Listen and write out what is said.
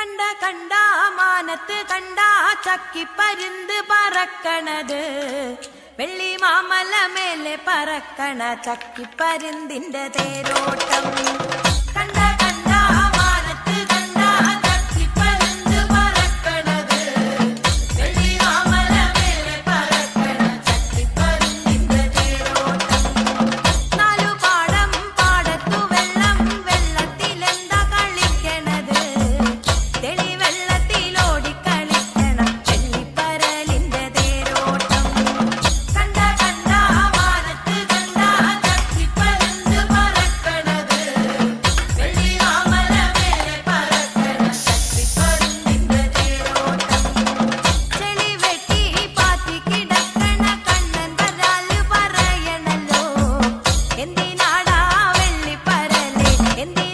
കണ്ട കണ്ട മാനത്ത് കണ്ട ചക്കിപ്പരുന്ത് പറക്കണത് വെള്ളി മാമല മേലെ പറക്കണ ചക്കിപ്പരുന്തിന്റെ തേരോട്ടം